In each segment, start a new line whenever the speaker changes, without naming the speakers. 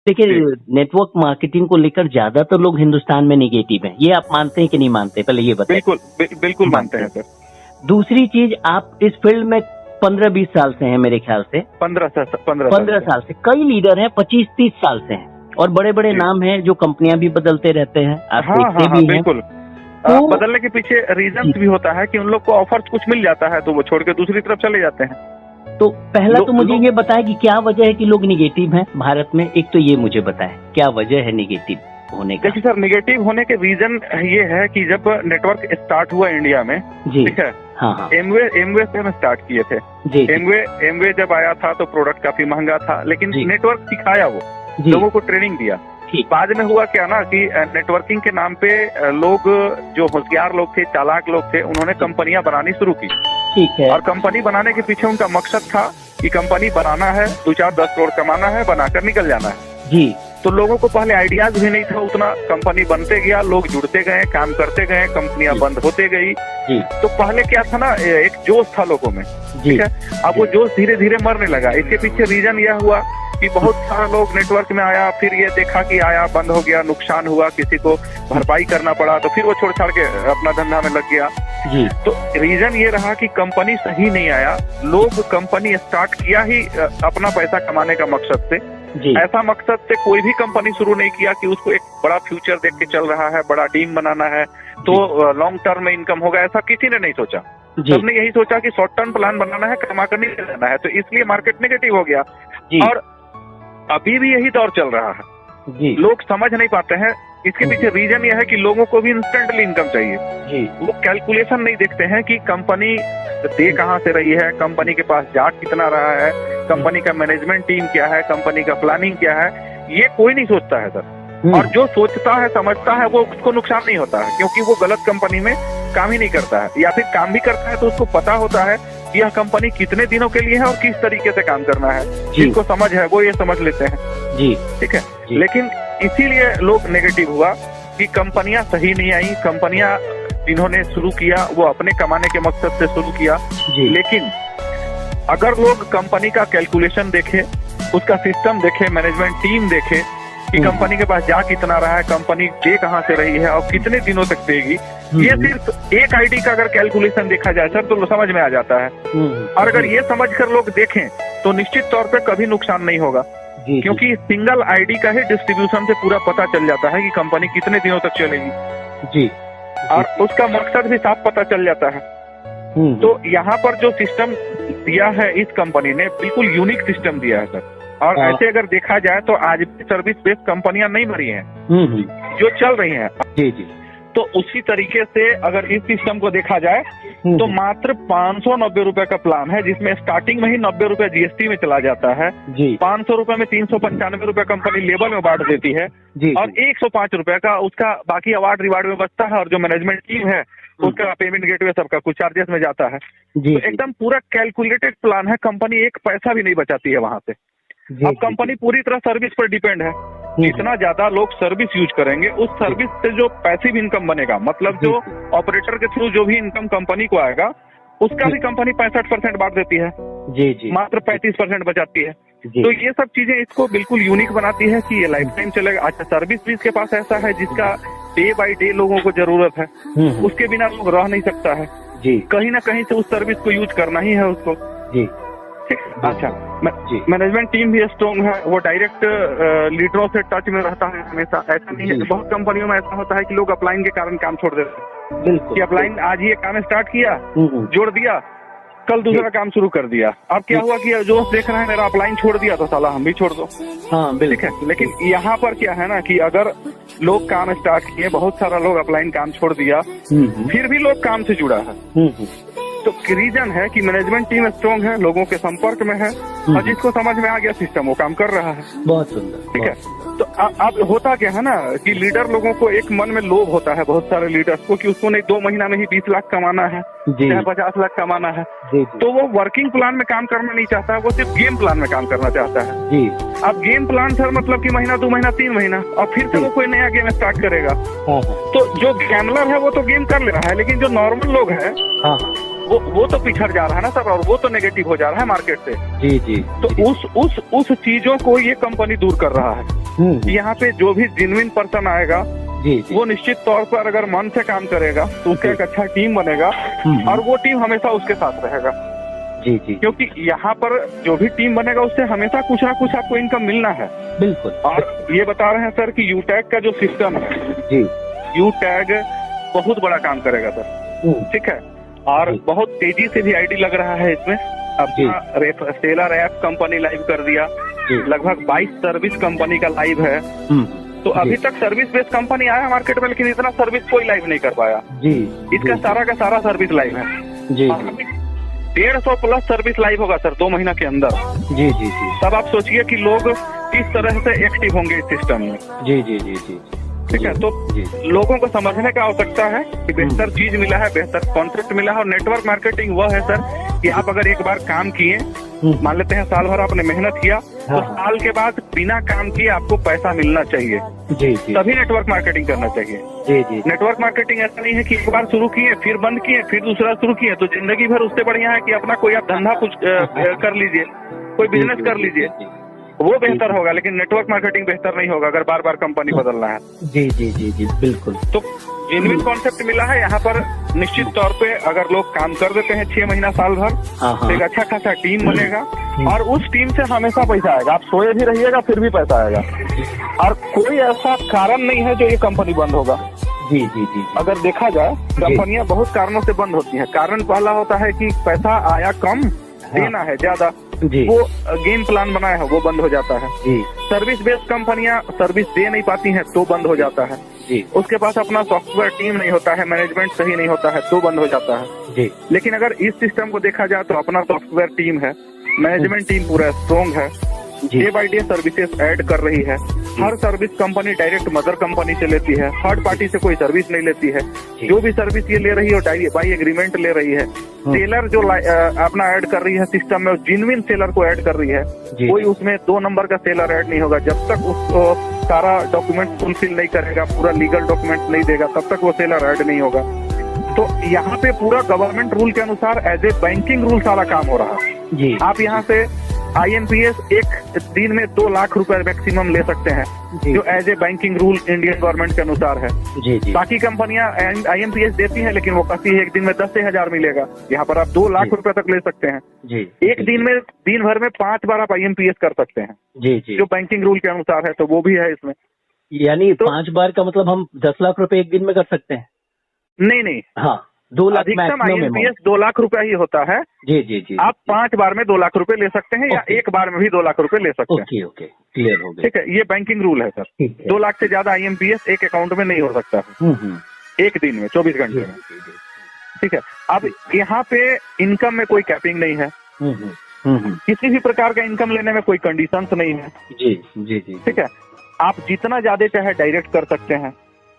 देखिए, network marketing को लेकर ज्यादातर लोग हिंदुस्तान में निगेटिव हैं। ये आप मानते हैं कि नहीं मानते, पहले ये बताइए।
बिल्कुल मानते हैं सर।
दूसरी चीज, आप इस फील्ड में 15-20 साल से हैं मेरे ख्याल से।
15
साल से। कई लीडर हैं 25-30 साल से हैं, और बड़े बड़े नाम हैं जो कंपनियां भी बदलते रहते हैं, आप देखते भी हैं।
बिल्कुल। तो बदलने के पीछे रीजन भी होता है कि उन लोग को ऑफर्स कुछ मिल जाता है तो वो छोड़ के दूसरी तरफ चले जाते हैं।
तो पहला तो मुझे ये बताएं कि क्या वजह है कि लोग निगेटिव हैं भारत में। एक तो ये मुझे बताएं क्या वजह है निगेटिव होने का।
देखिए सर, निगेटिव होने के रीजन ये है कि जब नेटवर्क स्टार्ट हुआ इंडिया में, ठीक है,
हाँ,
एमवे से हम स्टार्ट किए थे। एमवे जब आया था तो प्रोडक्ट काफी महंगा था, लेकिन नेटवर्क सिखाया, वो लोगों को ट्रेनिंग दिया। बाद में हुआ क्या ना कि नेटवर्किंग के नाम पे लोग जो होशियार लोग थे, चालाक लोग थे, उन्होंने कंपनियां बनानी शुरू की।
ठीक है।
और कंपनी बनाने के पीछे उनका मकसद था कि कंपनी बनाना है, 2-4-10 करोड़ कमाना है, बनाकर निकल जाना है
जी।
तो लोगों को पहले आइडियाज भी नहीं था उतना। कंपनी बनते गया, लोग जुड़ते गए, काम करते गए, कंपनियां बंद होते गई। तो पहले क्या था ना, एक जोश था लोगों में, ठीक है। अब वो जोश धीरे धीरे मरने लगा। इसके पीछे रीजन यह हुआ कि बहुत सारा लोग नेटवर्क में आया, फिर ये देखा कि आया, बंद हो गया, नुकसान हुआ, किसी को भरपाई करना पड़ा, तो फिर वो छोड़ छाड़ के अपना धंधा में लग गया जी। तो रीजन ये रहा कि कंपनी सही नहीं आया। लोग कंपनी स्टार्ट किया ही अपना पैसा कमाने का मकसद से। ऐसा मकसद से कोई भी कंपनी शुरू नहीं किया कि उसको एक बड़ा फ्यूचर देख के चल रहा है, बड़ा टीम बनाना है तो लॉन्ग टर्म में इनकम होगा, ऐसा किसी ने नहीं सोचा। सबने यही सोचा कि शॉर्ट टर्म प्लान बनाना है, कमा कर निकल जाना है, तो इसलिए मार्केट नेगेटिव हो गया। और अभी भी यही दौर चल रहा है। लोग समझ नहीं पाते हैं। इसके पीछे रीजन यह है कि लोगों को भी इंस्टेंटली इनकम चाहिए। वो कैलकुलेशन नहीं देखते हैं कि कंपनी दे कहाँ से रही है, कंपनी के पास जा कितना रहा है, कंपनी का मैनेजमेंट टीम क्या है, कंपनी का प्लानिंग क्या है, ये कोई नहीं सोचता है सर। और जो सोचता है, समझता है, वो उसको नुकसान नहीं होता है, क्योंकि वो गलत कंपनी में काम ही नहीं करता है, या फिर काम भी करता है तो उसको पता होता है कि यह कंपनी कितने दिनों के लिए है और किस तरीके से काम करना है। जिनको समझ है वो ये समझ लेते हैं जी, ठीक है। लेकिन इसीलिए लोग नेगेटिव हुआ कि कंपनियां सही नहीं आई। कंपनियां जिन्होंने शुरू किया वो अपने कमाने के मकसद से शुरू किया, लेकिन अगर लोग कंपनी का कैलकुलेशन देखे, उसका सिस्टम देखे, मैनेजमेंट टीम देखे कि कंपनी के पास जा कितना रहा है, कंपनी दे कहाँ से रही है और कितने दिनों तक देगी, ये सिर्फ एक आईडी का अगर कैलकुलेशन देखा जाए सर तो समझ में आ जाता है। और अगर ये समझ कर लोग देखें तो निश्चित तौर पे कभी नुकसान नहीं होगा, क्योंकि सिंगल आईडी का ही डिस्ट्रीब्यूशन से पूरा पता चल जाता है कि कंपनी कितने दिनों तक चलेगी जी, और उसका मकसद भी साफ पता चल जाता है। तो यहाँ पर जो सिस्टम दिया है इस कंपनी ने, बिल्कुल यूनिक सिस्टम दिया है सर। और ऐसे अगर देखा जाए तो आज भी सर्विस बेस्ड कंपनियां नहीं मरी हैं जो चल रही हैं जी। तो उसी तरीके से अगर इस सिस्टम को देखा जाए तो मात्र 590 रुपए का प्लान है, जिसमें स्टार्टिंग में ही 90 रुपए जीएसटी में चला जाता है। 500 रुपए में 395 रुपए कंपनी लेबर में बांट देती है और 105 रुपए का उसका बाकी अवार्ड रिवार्ड में बचता है, और जो मैनेजमेंट टीम है उसका पेमेंट गेटवे सबका कुछ चार्जेस में जाता है। तो एकदम पूरा कैलकुलेटेड प्लान है। कंपनी एक पैसा भी नहीं बचाती है वहां से। अब कंपनी पूरी तरह सर्विस पर डिपेंड है। जितना ज्यादा लोग सर्विस यूज करेंगे उस सर्विस से जो पैसिव इनकम बनेगा, मतलब जो ऑपरेटर के थ्रू जो भी इनकम कंपनी को आएगा उसका भी कंपनी 65% बांट देती है जी। मात्र 35% बचाती है। तो ये सब चीजें इसको बिल्कुल यूनिक बनाती है कि ये लाइफ टाइम चलेगा। अच्छा, सर्विस भी इसके पास ऐसा है जिसका डे बाय डे लोगों को जरूरत है, उसके बिना लोग रह नहीं सकता है जी। कहीं ना कहीं से उस सर्विस को यूज करना ही है उसको जी। अच्छा, मैनेजमेंट टीम भी स्ट्रॉन्ग है, वो डायरेक्ट लीडरों से टच में रहता है हमेशा। ऐसा नहीं है, बहुत कंपनियों में ऐसा होता है कि लोग अपलाइन के कारण काम छोड़ देते हैं कि अपलाइन आज ये काम स्टार्ट किया, जोड़ दिया, कल दूसरा काम शुरू कर दिया। अब क्या हुआ कि जो देख रहा है मेरा अपलाइन छोड़ दिया तो साला हम भी छोड़ दो। हाँ बिल्कुल। लेकिन यहाँ पर क्या है ना कि अगर लोग काम स्टार्ट किए, बहुत सारा लोग अपलाइन काम छोड़ दिया, फिर भी लोग काम से जुड़ा है, तो रीजन है कि मैनेजमेंट टीम स्ट्रॉन्ग है, लोगों के संपर्क में है, और जिसको समझ में आ गया सिस्टम वो काम कर रहा है। बहुत सुंदर, ठीक है। तो अब होता क्या है ना कि लीडर लोगों को एक मन में लोभ होता है, बहुत सारे लीडर्स को, कि उसको नहीं 2 महीना में ही 20 लाख कमाना है, चाहे 50 लाख कमाना है। तो वो वर्किंग प्लान में काम करना नहीं चाहता, वो सिर्फ गेम प्लान में काम करना चाहता है। अब गेम प्लान सर मतलब कि महीना 2 महीना 3 महीना, और फिर से वो कोई नया गेम स्टार्ट करेगा। तो जो गैमलर है वो तो गेम कर ले रहा है, लेकिन जो नॉर्मल लोग है वो तो पिछड़ जा रहा है ना सर, और वो तो नेगेटिव हो जा रहा है मार्केट से जी। तो उस चीजों को ये कंपनी दूर कर रहा है। यहाँ पे जो भी जेन्युइन पर्सन आएगा वो निश्चित तौर पर अगर मन से काम करेगा तो उसका एक अच्छा टीम बनेगा और वो टीम हमेशा उसके साथ रहेगा।
जी जी,
क्योंकि यहाँ पर जो भी टीम बनेगा उससे हमेशा कुछ ना कुछ आपको इनकम मिलना है।
बिल्कुल।
और ये बता रहे हैं सर कि यूटैग का जो सिस्टम है
जी,
यूटैग बहुत बड़ा काम करेगा सर, ठीक है। और बहुत तेजी से भी आईडी लग रहा है इसमें। अपना सेलर ऐप कंपनी लाइव कर दिया, लगभग 22 सर्विस कंपनी का लाइव है। तो अभी तक सर्विस बेस्ड कंपनी आया मार्केट में, लेकिन इतना सर्विस कोई लाइव नहीं कर पाया जी। इसका सारा का सारा सर्विस लाइव है जी। 150 प्लस सर्विस लाइव होगा सर 2 महीना के अंदर जी जी जी। तब आप सोचिए कि लोग किस तरह से एक्टिव होंगे इस सिस्टम में। जी जी जी जी, ठीक है। तो लोगों को समझने का आवश्यकता है कि बेहतर चीज मिला है, बेहतर कॉन्सेप्ट मिला है। और नेटवर्क मार्केटिंग वह है सर कि आप अगर एक बार काम किए, मान लेते हैं साल भर आपने मेहनत किया, तो साल के बाद बिना काम किए आपको पैसा मिलना चाहिए जी जी। तभी नेटवर्क मार्केटिंग करना चाहिए जी जी। नेटवर्क मार्केटिंग ऐसा नहीं है कि एक बार शुरू किए फिर बंद किए फिर दूसरा शुरू किए, तो जिंदगी भर उससे बढ़िया है कि अपना कोई आप धंधा कुछ कर लीजिए, कोई बिजनेस कर लीजिए, वो बेहतर होगा। लेकिन नेटवर्क मार्केटिंग बेहतर नहीं होगा अगर बार बार कंपनी बदलना है। जी जी जी जी, बिल्कुल। तो जेन्युइन कॉन्सेप्ट मिला है यहाँ पर। निश्चित तौर पे अगर लोग काम कर देते हैं 6 महीना साल भर, तो एक अच्छा खासा टीम बनेगा और उस टीम से हमेशा पैसा आएगा। आप सोए भी रहिएगा फिर भी पैसा आएगा। और कोई ऐसा कारण नहीं है जो ये कंपनी बंद होगा जी जी जी। अगर देखा जाए कंपनियां बहुत कारणों से बंद होती हैं। कारण पहला होता है कि पैसा आया कम, देना है ज्यादा, वो गेम प्लान बनाया है वो बंद हो जाता है जी। सर्विस बेस्ड कंपनियां सर्विस दे नहीं पाती हैं तो बंद हो जाता है जी। उसके पास अपना सॉफ्टवेयर टीम नहीं होता है, मैनेजमेंट सही नहीं होता है तो बंद हो जाता है जी। लेकिन अगर इस सिस्टम को देखा जाए तो अपना सॉफ्टवेयर टीम है, मैनेजमेंट टीम पूरा स्ट्रॉन्ग है, day by day services add कर रही है। हर service company direct mother company से लेती है, थर्ड पार्टी से कोई सर्विस नहीं लेती है। जो भी सर्विस ये ले रही है बाई एग्रीमेंट ले रही है। सेलर जो अपना ऐड कर रही है सिस्टम में, जेन्युइन सेलर को ऐड कर रही है। कोई उसमें 2 नंबर का सेलर ऐड नहीं होगा। जब तक उसको सारा डॉक्यूमेंट फुलफिल नहीं करेगा, पूरा लीगल डॉक्यूमेंट नहीं देगा, तब तक वो सेलर ऐड नहीं होगा। तो यहाँ पे पूरा गवर्नमेंट रूल के अनुसार एज ए बैंकिंग रूल सारा काम हो रहा है जी। आप यहाँ से IMPS एक दिन में 2 लाख रुपए मैक्सिमम ले सकते हैं, जो as a banking rule Indian government के अनुसार है जी जी। बाकी कंपनियां IMPS देती हैं, लेकिन वो कहती है एक दिन में 10 से 1000 मिलेगा। यहाँ पर आप 2 लाख रुपए तक ले सकते हैं जी। एक दिन में, दिन भर में 5 बार आप IMPS कर सकते हैं जी जी, जो बैंकिंग रूल के अनुसार है। तो वो भी है इसमें। यानी तो 5 बार का मतलब हम 10 लाख रुपए एक दिन में कर सकते हैं? नहीं, हाँ, 2 लाख अधिकतम IMPS 2 लाख रुपया ही होता है जी जी जी। आप 5 बार में 2 लाख रुपए ले सकते हैं या एक बार में भी 2 लाख रुपए ले सकते हैं। ओके ओके, क्लियर हो गया। ठीक है, ये बैंकिंग रूल है सर। 2 लाख से ज्यादा IMPS एक अकाउंट में नहीं हो सकता है एक दिन में, 24 घंटे में। ठीक है। अब यहाँ पे इनकम में कोई कैपिंग नहीं है, किसी भी प्रकार का इनकम लेने में कोई कंडीशंस नहीं है जी जी जी। ठीक है, आप जितना ज्यादा चाहे डायरेक्ट कर सकते हैं,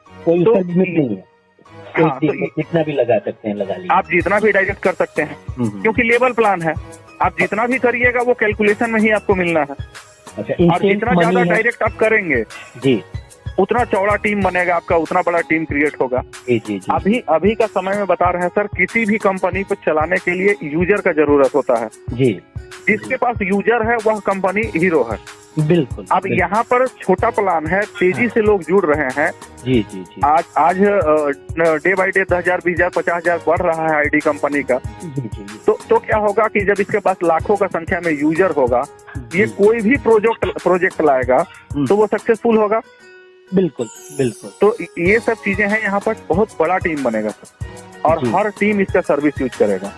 कोई लिमिट नहीं है। हाँ, तो जितना भी लगा सकते हैं लगा लीजिए, आप जितना भी डायरेक्ट कर सकते हैं क्योंकि लेवल प्लान है। आप जितना भी करिएगा वो कैलकुलेशन में ही आपको मिलना है। अच्छा, और जितना ज्यादा डायरेक्ट आप करेंगे जी, उतना चौड़ा टीम बनेगा आपका, उतना बड़ा टीम क्रिएट होगा जी जी जी। अभी का समय में बता रहे हैं सर, किसी भी कंपनी को चलाने के लिए यूजर का जरूरत होता है जी। जिसके पास यूजर है वह कंपनी हीरो है। बिल्कुल। अब यहाँ पर छोटा प्लान है, तेजी से लोग जुड़ रहे हैं जी जी जी। आज डे बाई डे 10,000, 20,000, 50,000 बढ़ रहा है आईडी कंपनी का जी जी। तो क्या होगा कि जब इसके पास लाखों का संख्या में यूजर होगा, ये कोई भी प्रोजेक्ट लाएगा तो वो सक्सेसफुल होगा। बिल्कुल बिल्कुल। तो ये सब चीजें हैं, यहाँ पर बहुत बड़ा टीम बनेगा सर, और हर टीम इसका सर्विस यूज करेगा।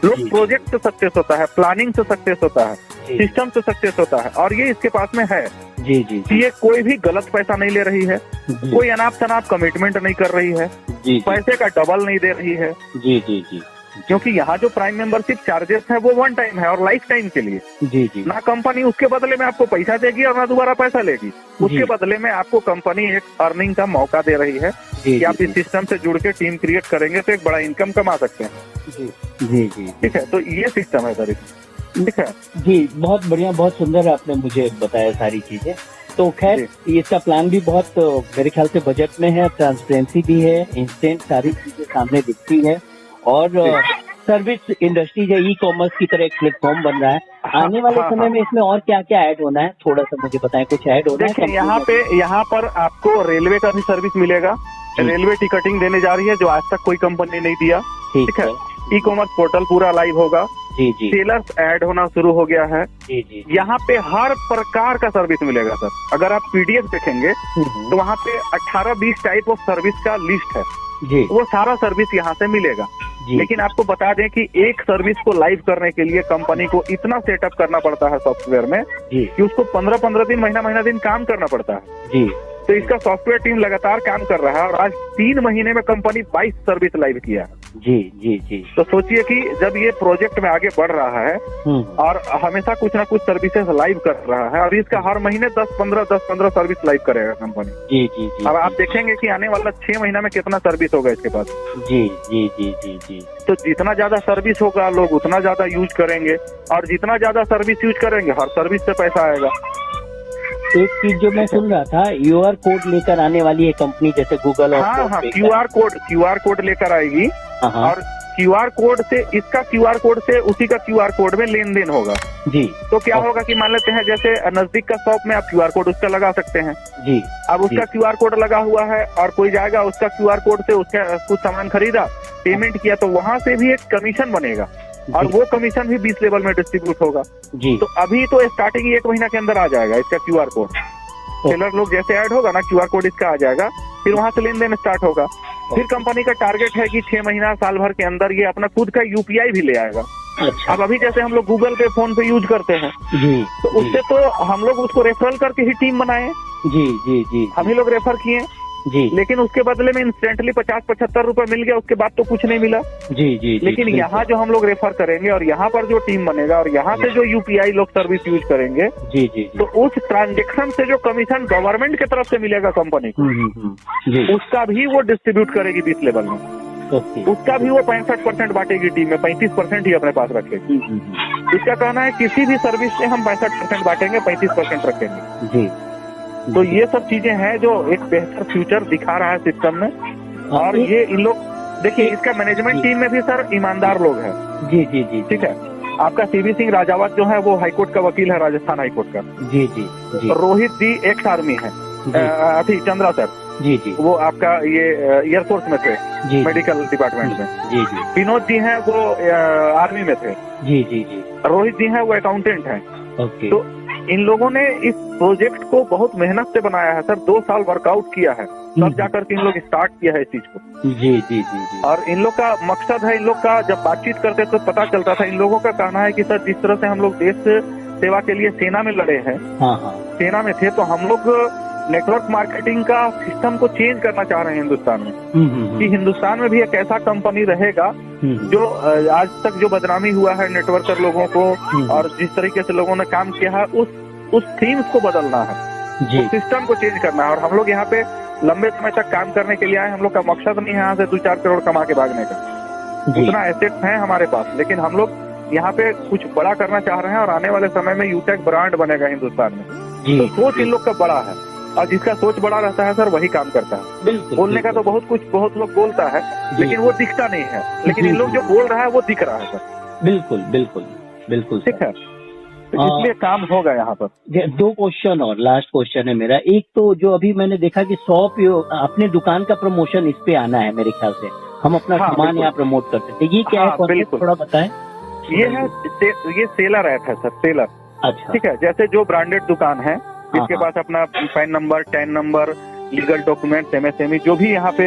लोग प्रोजेक्ट से सक्सेस होता है, प्लानिंग से सक्सेस होता है, सिस्टम से सक्सेस होता है, और ये इसके पास में है जी जी। ये कोई भी गलत पैसा नहीं ले रही है, कोई अनाप शनाप कमिटमेंट नहीं कर रही है जी, पैसे का डबल नहीं दे रही है जी जी जी। क्योंकि यहाँ जो प्राइम मेंबरशिप चार्जेस है वो 1 टाइम है और लाइफ टाइम के लिए जी जी। ना कंपनी उसके बदले में आपको पैसा देगी और ना दोबारा पैसा लेगी। उसके बदले में आपको कंपनी एक अर्निंग का मौका दे रही है कि आप इस सिस्टम से जुड़ के टीम क्रिएट करेंगे तो एक बड़ा इनकम कमा सकते हैं जी जी जी। ठीक है, तो ये सिस्टम है सर। ठीक है जी, बहुत बढ़िया, बहुत सुंदर आपने मुझे बताया सारी चीजें। तो खैर इसका प्लान भी बहुत मेरे ख्याल से बजट में है, ट्रांसपेरेंसी भी है, इंस्टेंट सारी चीजें सामने दिखती है, और सर्विस इंडस्ट्री या ई कॉमर्स की तरह एक प्लेटफॉर्म बन रहा है
आने वाले समय में इसमें और क्या क्या ऐड होना है, थोड़ा सा मुझे बताएं, कुछ ऐड होना है?
देखिए यहाँ पर आपको रेलवे का भी सर्विस मिलेगा। रेलवे टिकटिंग देने जा रही है जो आज तक कोई कंपनी नहीं दिया। ठीक है। ई कॉमर्स पोर्टल पूरा लाइव होगा।
जी जी।
सेलर्स ऐड होना शुरू हो गया है।
जी जी।
यहाँ पे हर प्रकार का सर्विस मिलेगा सर। अगर आप पीडीएफ देखेंगे तो वहाँ पे 18-20 टाइप ऑफ सर्विस का लिस्ट है जी। वो सारा सर्विस यहाँ से मिलेगा। लेकिन आपको बता दें कि एक सर्विस को लाइव करने के लिए कंपनी को इतना सेटअप करना पड़ता है सॉफ्टवेयर में कि उसको 15-15 दिन, महीना दिन काम करना पड़ता है जी। तो इसका सॉफ्टवेयर टीम लगातार काम कर रहा है और आज 3 महीने में कंपनी 22 सर्विस लाइव किया है जी जी जी। तो सोचिए कि जब ये प्रोजेक्ट में आगे बढ़ रहा है और हमेशा कुछ ना कुछ सर्विसेज लाइव कर रहा है और इसका हर महीने 10-15 सर्विस लाइव करेगा कंपनी जी जी जी। अब आप देखेंगे कि आने वाला 6 महीना में कितना सर्विस होगा इसके पास जी जी जी जी जी। तो जितना ज्यादा सर्विस होगा लोग उतना ज्यादा यूज करेंगे और जितना ज्यादा सर्विस यूज करेंगे हर सर्विस से पैसा आएगा।
एक चीज जो मैं सुन रहा था, QR कोड लेकर आने वाली है कंपनी, जैसे गूगल और
हाँ, QR कोड लेकर आएगी और QR कोड से इसका QR कोड से उसी का QR कोड में लेन देन होगा जी। तो क्या होगा कि मान लेते हैं जैसे नजदीक का शॉप में आप QR कोड उसका लगा सकते हैं जी। अब उसका QR कोड लगा हुआ है और कोई जाएगा उसका QR कोड से उसका कुछ सामान खरीदा, पेमेंट किया, तो वहाँ से भी एक कमीशन बनेगा और वो कमीशन भी 20 लेवल में डिस्ट्रीब्यूट होगा जी। तो अभी तो स्टार्टिंग 1 महीना के अंदर आ जाएगा इसका QR कोड। सेलर लोग जैसे ऐड होगा ना QR कोड इसका आ जाएगा, फिर वहां से लेन देन स्टार्ट होगा। फिर कंपनी का टारगेट है कि 6 महीना साल भर के अंदर ये अपना खुद का UPI भी ले आएगा। अच्छा। अब अभी जैसे हम लोग गूगल पे, फोन पे यूज करते हैं जी, तो उससे तो हम लोग उसको रेफरल करके ही टीम बनाए जी जी जी। हम ही लोग रेफर किए जी। लेकिन उसके बदले में इंस्टेंटली 50-75 रुपए मिल गया, उसके बाद तो कुछ नहीं मिला जी जी। लेकिन यहाँ जो हम लोग रेफर करेंगे और यहाँ पर जो टीम बनेगा और यहाँ से जो UPI लोग सर्विस यूज करेंगे जी जी, तो उस ट्रांजेक्शन से जो कमीशन गवर्नमेंट की तरफ से मिलेगा कंपनी को जी, उसका भी वो डिस्ट्रीब्यूट करेगी 20 लेवल में। उसका भी वो 65% बांटेगी टीम में, 35% ही अपने पास रखेगी। इसका कहना है किसी भी सर्विस से हम 65% बांटेंगे, 35% रखेंगे जी। तो ये सब चीजें हैं जो एक बेहतर फ्यूचर दिखा रहा है सिस्टम में। और ये इन लोग देखिए, इसका मैनेजमेंट टीम में भी सर ईमानदार लोग हैं जी जी जी। ठीक है। आपका CB सिंह राजावत जो है वो हाईकोर्ट का वकील है, राजस्थान हाईकोर्ट का जी जी जी। रोहित जी एक्स आर्मी है, चंद्रा सर जी जी, वो आपका ये एयरफोर्स में थे जी, मेडिकल डिपार्टमेंट में जी जी। विनोद जी हैं वो आर्मी में थे जी जी जी। रोहित जी हैं वो अकाउंटेंट हैं। ओके। तो इन लोगों ने इस प्रोजेक्ट को बहुत मेहनत से बनाया है सर, 2 साल वर्कआउट किया है, तब जाकर के इन लोग स्टार्ट किया है इस चीज को जी जी जी जी। और इन लोग का मकसद है, इन लोग का जब बातचीत करते तो पता चलता था, इन लोगों का कहना है कि सर जिस तरह से हम लोग देश सेवा के लिए सेना में लड़े हैं, सेना में थे, तो हम लोग नेटवर्क मार्केटिंग का सिस्टम को चेंज करना चाह रहे हैं हिंदुस्तान में, कि हिंदुस्तान में भी एक ऐसा कंपनी रहेगा जो आज तक जो बदनामी हुआ है नेटवर्कर लोगों को और जिस तरीके से लोगों ने काम किया है, उस थीम्स को बदलना है, उस सिस्टम को चेंज करना है। और हम लोग यहाँ पे लंबे समय तक काम करने के लिए आए, हम लोग का मकसद नहीं है यहाँ से 2-4 करोड़ कमा के भागने का, उतना एसेट्स है हमारे पास, लेकिन हम लोग यहाँ पे कुछ बड़ा करना चाह रहे हैं और आने वाले समय में यूटेक ब्रांड बनेगा हिंदुस्तान में। तो सोच इन लोग का बड़ा है और जिसका सोच बड़ा रहता है सर वही काम करता है। बोलने का तो बहुत लोग बोलता है लेकिन वो दिखता नहीं है, लेकिन इन लोग जो बोल रहा है वो दिख रहा है सर। बिल्कुल बिल्कुल बिल्कुल ठीक है। तो इसलिए काम होगा यहाँ पर।
2 क्वेश्चन और लास्ट क्वेश्चन है मेरा। एक तो जो अभी मैंने देखा कि 100 अपने दुकान का प्रमोशन इस पे आना है मेरे ख्याल से, हम अपना सामान यहाँ प्रमोट करते थे, ये क्या है? बिल्कुल थोड़ा बताएं।
ये सेलर ऐप है सर, सेलर। अच्छा ठीक है। जैसे जो ब्रांडेड दुकान है जिसके पास अपना pan number, tan number, legal document, MSME जो भी यहाँ पे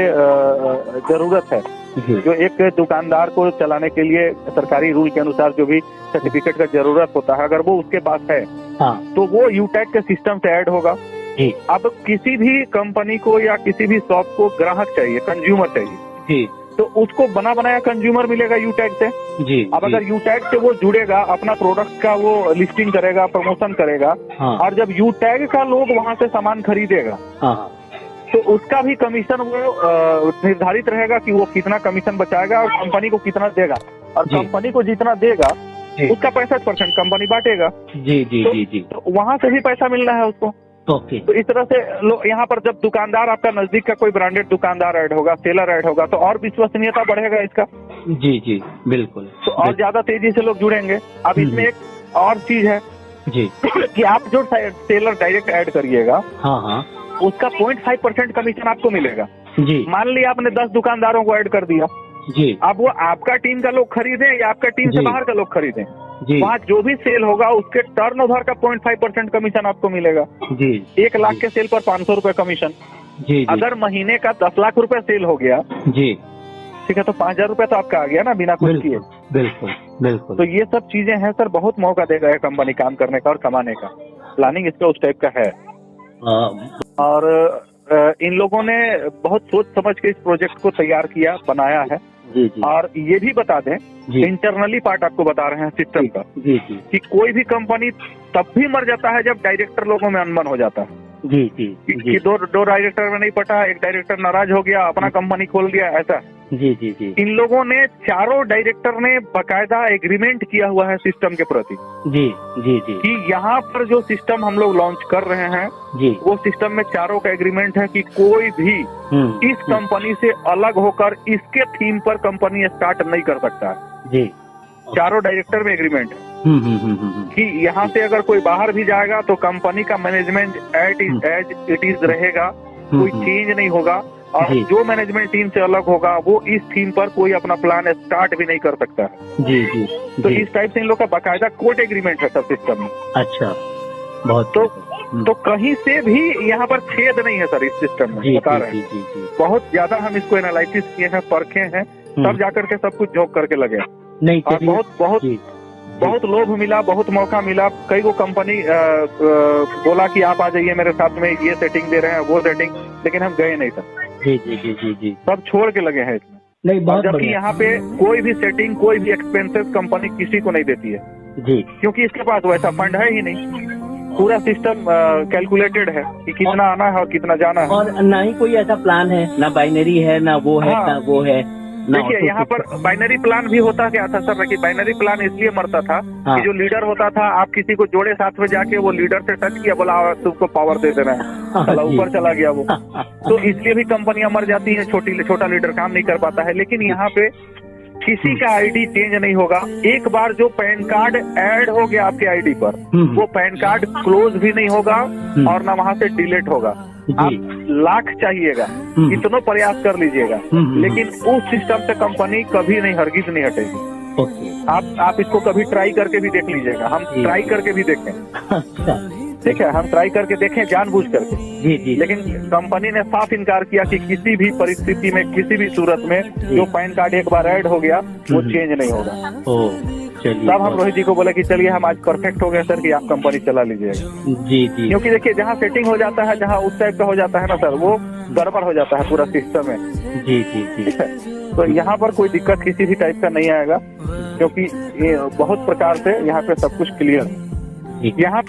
जरूरत है, जो एक दुकानदार को चलाने के लिए सरकारी रूल के अनुसार जो भी सर्टिफिकेट का जरूरत होता है, अगर वो उसके पास है तो वो यूटेक के सिस्टम से ऐड होगा। अब किसी भी कंपनी को या किसी भी शॉप को ग्राहक चाहिए, कंज्यूमर चाहिए, तो उसको बना बनाया कंज्यूमर मिलेगा यूटैग से जी। अब अगर यूटैग से वो जुड़ेगा, अपना प्रोडक्ट का वो लिस्टिंग करेगा, प्रमोशन करेगा, और जब यूटैग का लोग वहां से सामान खरीदेगा तो उसका भी कमीशन वो निर्धारित रहेगा कि वो कितना कमीशन बचाएगा और कंपनी को कितना देगा, और कंपनी को जितना देगा उसका 65% कंपनी बांटेगा जी जी जी जी। तो वहां से भी पैसा मिलना है उसको। ओके। तो इस तरह से यहाँ पर जब दुकानदार आपका नजदीक का कोई ब्रांडेड दुकानदार ऐड होगा, सेलर ऐड होगा, तो और विश्वसनीयता बढ़ेगा इसका जी जी बिल्कुल। तो और ज्यादा तेजी से लोग जुड़ेंगे। अब इसमें एक और चीज है
जी
कि आप जो सेलर डायरेक्ट ऐड करिएगा,
हाँ हाँ,
उसका 0.5% कमीशन आपको मिलेगा।
जी।
मान लिया आपने 10 दुकानदारों को ऐड कर दिया
जी,
अब वो आपका टीम का लोग खरीदे या आपका टीम से बाहर का लोग खरीदे,
जी
वहाँ जो भी सेल होगा उसके टर्नओवर का 0.5% कमीशन आपको मिलेगा।
जी,
1 लाख के सेल पर 500 रुपए कमीशन।
जी,
अगर महीने का 10 लाख रुपए सेल हो गया,
जी,
ठीक है, तो 5,000 रुपए तो आपका आ गया ना बिना कुछ किए।
बिल्कुल बिल्कुल।
तो ये सब चीजें हैं सर, बहुत मौका देगा ये कंपनी काम करने का और कमाने का। प्लानिंग इसका उस टाइप का है। और इन लोगों ने बहुत सोच समझ के इस प्रोजेक्ट को तैयार किया, बनाया है।
जी जी।
और ये भी बता दें, इंटरनली पार्ट आपको बता रहे हैं सिस्टम का,
जी जी, कि
कोई भी कंपनी तब भी मर जाता है जब डायरेक्टर लोगों में अनबन हो जाता है।
जी जी,
कि दो डायरेक्टर में नहीं पटा, एक डायरेक्टर नाराज हो गया, अपना कंपनी खोल दिया, ऐसा।
जी जी जी,
इन लोगों ने चारों डायरेक्टर ने बकायदा एग्रीमेंट किया हुआ है सिस्टम के प्रति।
जी जी जी,
कि यहाँ पर जो सिस्टम हम लोग लॉन्च कर रहे हैं
जी, वो
सिस्टम में चारों का एग्रीमेंट है कि कोई भी इस कंपनी से अलग होकर इसके थीम पर कंपनी स्टार्ट नहीं कर सकता है। जी, चारों डायरेक्टर में एग्रीमेंट है कि यहाँ से अगर कोई बाहर भी जाएगा तो कंपनी का मैनेजमेंट एज इट इज रहेगा, कोई चेंज नहीं होगा। और जो मैनेजमेंट टीम से अलग होगा वो इस थीम पर कोई अपना प्लान स्टार्ट भी नहीं कर सकता है। जी जी, तो इस टाइप से इन लोग का बाकायदा कोर्ट एग्रीमेंट है सब सिस्टम में। अच्छा, बहुत तो कहीं से भी यहाँ पर छेद नहीं है सर इस सिस्टम में, बता रहे हैं। बहुत ज्यादा हम इसको एनालिसिस किए हैं, परखे हैं, तब जाकर के सब कुछ झोंक करके लगे नहीं। और बहुत लोभ मिला, बहुत मौका मिला। कई को कंपनी बोला कि आप आ जाइए मेरे साथ में, ये सेटिंग दे रहे हैं, वो सेटिंग, लेकिन हम गए नहीं सर। जी जी जी जी जी, सब छोड़ के लगे हैं इसमें। नहीं, बहुत जबकि यहाँ पे कोई भी सेटिंग, कोई भी एक्सपेंसेस कंपनी किसी को नहीं देती है जी, क्योंकि इसके पास वैसा फंड है ही नहीं। पूरा सिस्टम कैलकुलेटेड है कि कितना आना है और कितना जाना है। और ना ही कोई ऐसा प्लान है, ना बाइनरी है, ना वो है, ना वो है। देखिए यहाँ पर बाइनरी प्लान भी होता क्या था सर, कि बाइनरी प्लान इसलिए मरता था कि जो लीडर होता था, आप किसी को जोड़े साथ में जाके वो लीडर से टच किया, बोला तुमको पावर दे देना है, चला ऊपर चला गया वो। तो इसलिए भी कंपनियां मर जाती है, छोटा लीडर काम नहीं कर पाता है। लेकिन यहाँ पे किसी का आईडी चेंज नहीं होगा। एक बार जो पैन कार्ड ऐड हो गया आपके आईडी पर, वो पैन कार्ड क्लोज भी नहीं होगा और ना वहाँ से डिलीट होगा। आप लाख चाहिएगा, इतना प्रयास कर लीजिएगा, लेकिन उस सिस्टम से कंपनी कभी नहीं, हरगिज नहीं हटेगी। आप इसको कभी ट्राई करके भी देख लीजिएगा, हम ट्राई करके भी देखें। ठीक है, हम ट्राई करके देखें जानबूझ करके। जी जी, लेकिन कंपनी ने साफ इनकार किया कि किसी भी परिस्थिति में, किसी भी सूरत में जो पैन कार्ड एक बार ऐड हो गया वो चेंज नहीं होगा। तब हम रोहित जी को बोले कि चलिए हम आज परफेक्ट हो गए सर कि आप कंपनी चला लीजिएगा। जी जी, क्योंकि देखिए जहाँ सेटिंग हो जाता है, जहाँ उस टाइप का हो जाता है ना सर, वो गड़बड़ हो जाता है पूरा सिस्टम में। जी जी जी, तो यहाँ पर कोई दिक्कत किसी भी टाइप का नहीं आएगा, क्योंकि ये बहुत प्रकार से यहाँ पे सब कुछ क्लियर है। यहाँ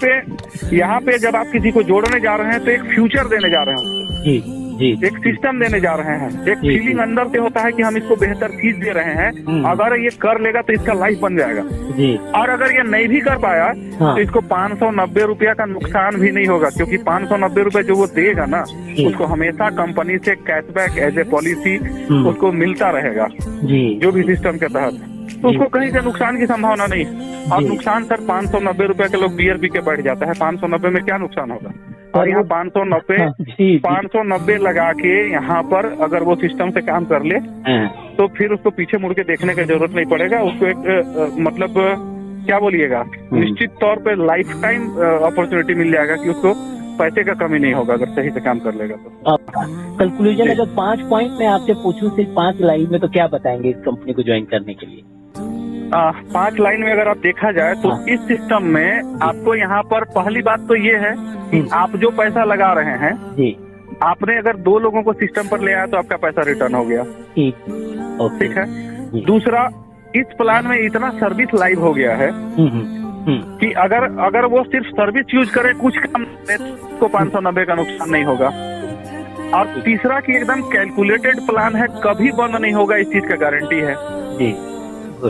पे जब आप किसी को जोड़ने जा रहे हैं तो एक फ्यूचर देने जा रहे हैं जी जी, एक सिस्टम देने जा रहे हैं, एक फीलिंग अंदर से होता है कि हम इसको बेहतर चीज दे रहे हैं। अगर ये कर लेगा तो इसका लाइफ बन जाएगा जी। और अगर ये नहीं भी कर पाया तो इसको 590 रुपया का नुकसान भी नहीं होगा, क्योंकि 590 रुपए जो वो देगा ना, उसको हमेशा कंपनी से कैशबैक एज ए पॉलिसी उसको मिलता रहेगा जी, जो भी सिस्टम के तहत। तो उसको कहीं से नुकसान की संभावना नहीं। और नुकसान सर 590 रुपए के लोग बियर पी के बैठ जाता है, 590 में क्या नुकसान होगा। और यहाँ 590 लगा के यहाँ पर अगर वो सिस्टम से काम कर ले तो फिर उसको पीछे मुड़ के देखने की जरूरत नहीं पड़ेगा। उसको एक मतलब क्या बोलिएगा, निश्चित तौर पे लाइफ टाइम अपॉर्चुनिटी मिल जाएगा कि उसको पैसे का कमी नहीं होगा अगर सही से काम कर लेगा तो।
कंक्लूजन अगर 5 पॉइंट में आपसे पूछूं सिर्फ 5 लाइन में, तो क्या बताएंगे इस कंपनी को ज्वाइन करने के लिए?
5 लाइन में अगर आप देखा जाए तो इस सिस्टम में आपको यहाँ पर पहली बात तो ये है कि आप जो पैसा लगा रहे हैं जी, आपने अगर 2 लोगों को सिस्टम पर ले आया तो आपका पैसा रिटर्न हो गया। ठीक है। दूसरा, इस प्लान में इतना सर्विस लाइव हो गया है कि अगर वो सिर्फ सर्विस यूज करे, कुछ काम तो 590 का नुकसान नहीं होगा। और तीसरा कि एकदम कैलकुलेटेड प्लान है, कभी बंद नहीं होगा, इस चीज का गारंटी है जी।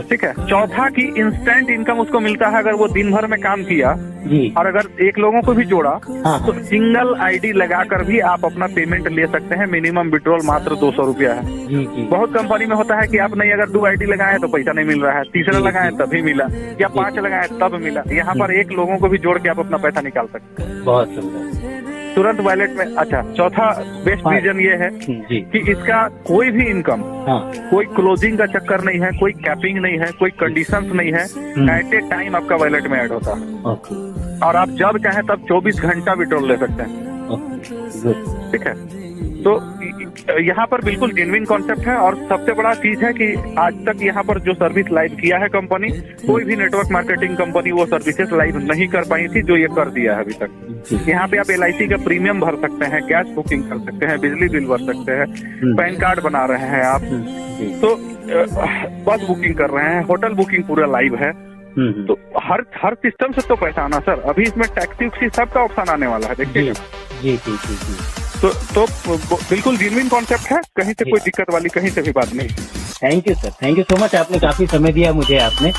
ठीक है। चौथा कि इंस्टेंट इनकम उसको मिलता है, अगर वो दिन भर में काम किया
जी।
और अगर एक लोगों को भी जोड़ा
हाँ।
तो सिंगल आईडी लगाकर भी आप अपना पेमेंट ले सकते हैं। मिनिमम विड्रॉल मात्र 200 रुपया है।
जी।
बहुत कंपनी में होता है कि आप नहीं, अगर 2 आईडी लगाए तो पैसा नहीं मिल रहा है, तीसरा लगाए तभी मिला, या 5 लगाए तब मिला। यहाँ पर एक लोगों को भी जोड़ के आप अपना पैसा निकाल सकते हैं
बहुत सुंदर,
तुरंत वॉलेट में। अच्छा, चौथा बेस्ट रीजन ये है कि इसका कोई भी इनकम, कोई क्लोजिंग का चक्कर नहीं है, कोई कैपिंग नहीं है, कोई कंडीशंस नहीं है। एट ए टाइम आपका वॉलेट में ऐड होता है और आप जब चाहें तब 24 घंटा विड्रॉल ले सकते हैं। ठीक है, तो यहाँ पर बिल्कुल जेन्युइन कॉन्सेप्ट है। और सबसे बड़ा चीज है कि आज तक यहाँ पर जो सर्विस लाइव किया है कंपनी, कोई भी नेटवर्क मार्केटिंग कंपनी वो सर्विसेज लाइव नहीं कर पाई थी जो ये कर दिया है अभी तक। यहाँ पे आप LIC का प्रीमियम भर सकते हैं, गैस बुकिंग कर सकते हैं, बिजली बिल भर सकते हैं, पैन कार्ड बना रहे हैं आप, तो बस बुकिंग कर रहे हैं, होटल बुकिंग पूरा लाइव है। तो हर सिस्टम से तो पैसा आना सर। अभी इसमें टैक्सी उक्सी सबका ऑप्शन आने वाला है, देखिए।
जी।
तो बिल्कुल जेन्युइन कॉन्सेप्ट है, कहीं से कोई दिक्कत वाली कहीं से भी बात नहीं।
Thank you sir, thank you so much. आपने काफी समय दिया मुझे आपने।